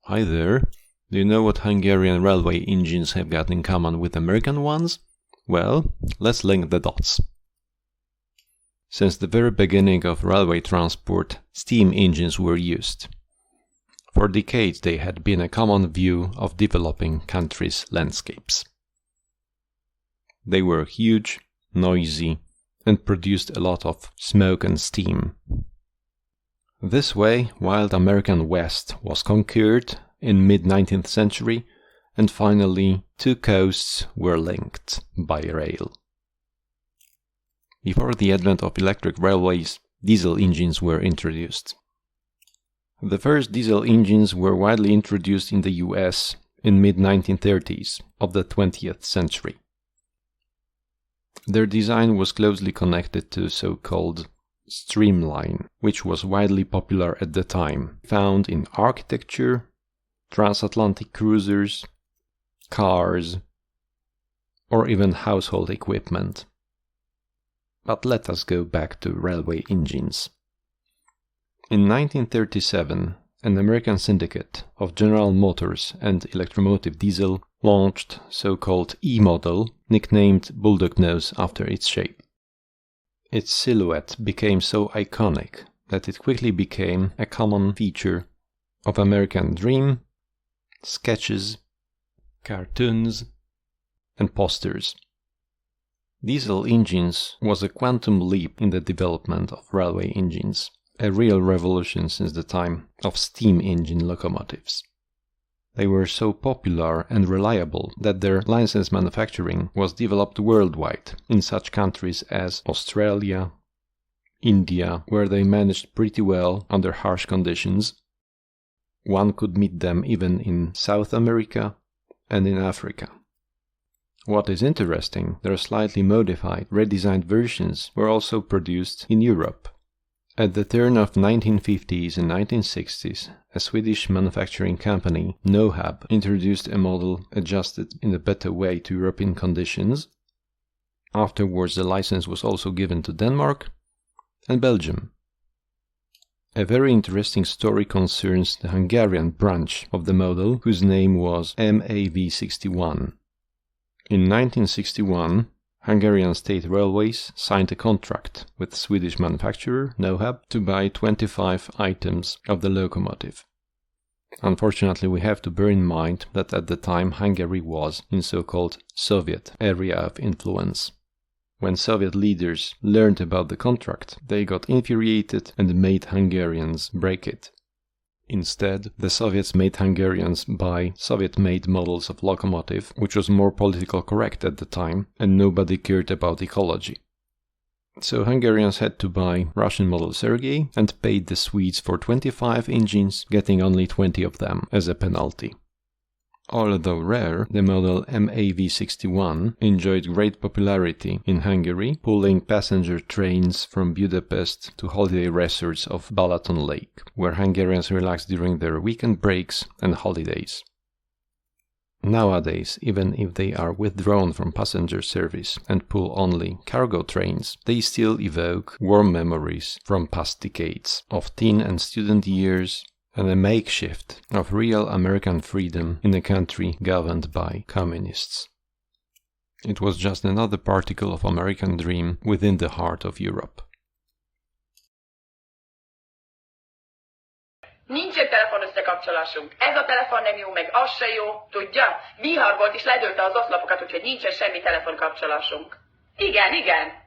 Hi there. Do you know what Hungarian railway engines have got in common with American ones? Well, let's link the dots. Since the very beginning of railway transport, steam engines were used. For decades they had been a common view of developing countries' landscapes. They were huge, noisy, and produced a lot of smoke and steam. This way, wild American West was conquered in mid-19th century, and finally two coasts were linked by rail. Before the advent of electric railways, diesel engines were introduced. The first diesel engines were widely introduced in the US in mid-1930s of the 20th century. Their design was closely connected to so-called streamline, which was widely popular at the time, found in architecture, transatlantic cruisers, cars, or even household equipment. But let us go back to railway engines. In 1937, an American syndicate of General Motors and Electromotive Diesel launched so-called E-model, nicknamed Bulldog Nose after its shape. Its silhouette became so iconic that it quickly became a common feature of American dream, sketches, cartoons, and posters. Diesel engines was a quantum leap in the development of railway engines, a real revolution since the time of steam engine locomotives. They were so popular and reliable that their licensed manufacturing was developed worldwide in such countries as Australia, India, where they managed pretty well under harsh conditions. One could meet them even in South America and in Africa. What is interesting, their slightly modified, redesigned versions were also produced in Europe. At the turn of 1950s and 1960s, a Swedish manufacturing company, Nohab, introduced a model adjusted in a better way to European conditions. Afterwards, the license was also given to Denmark and Belgium. A very interesting story concerns the Hungarian branch of the model, whose name was MAV61. In 1961, Hungarian State Railways signed a contract with Swedish manufacturer Nohab to buy 25 items of the locomotive. Unfortunately, we have to bear in mind that at the time Hungary was in so-called Soviet area of influence. When Soviet leaders learned about the contract, they got infuriated and made Hungarians break it. Instead, the Soviets made Hungarians buy Soviet-made models of locomotive, which was more politically correct at the time, and nobody cared about ecology. So Hungarians had to buy Russian model Sergei and paid the Swedes for 25 engines, getting only 20 of them as a penalty. Although rare, the model MAV61 enjoyed great popularity in Hungary, pulling passenger trains from Budapest to holiday resorts of Balaton Lake, where Hungarians relaxed during their weekend breaks and holidays. Nowadays, even if they are withdrawn from passenger service and pull only cargo trains, they still evoke warm memories from past decades of teen and student years, and a makeshift of real American freedom in a country governed by communists. It was just another particle of American dream within the heart of Europe. Nincs egy telefon összekapcsolásunk. Ez a telefon nem jó, meg az se jó. Tudja? Vihar volt és ledőlte az oszlopokat, úgyhogy nincsen semmi telefonkapcsolásunk. Igen, igen.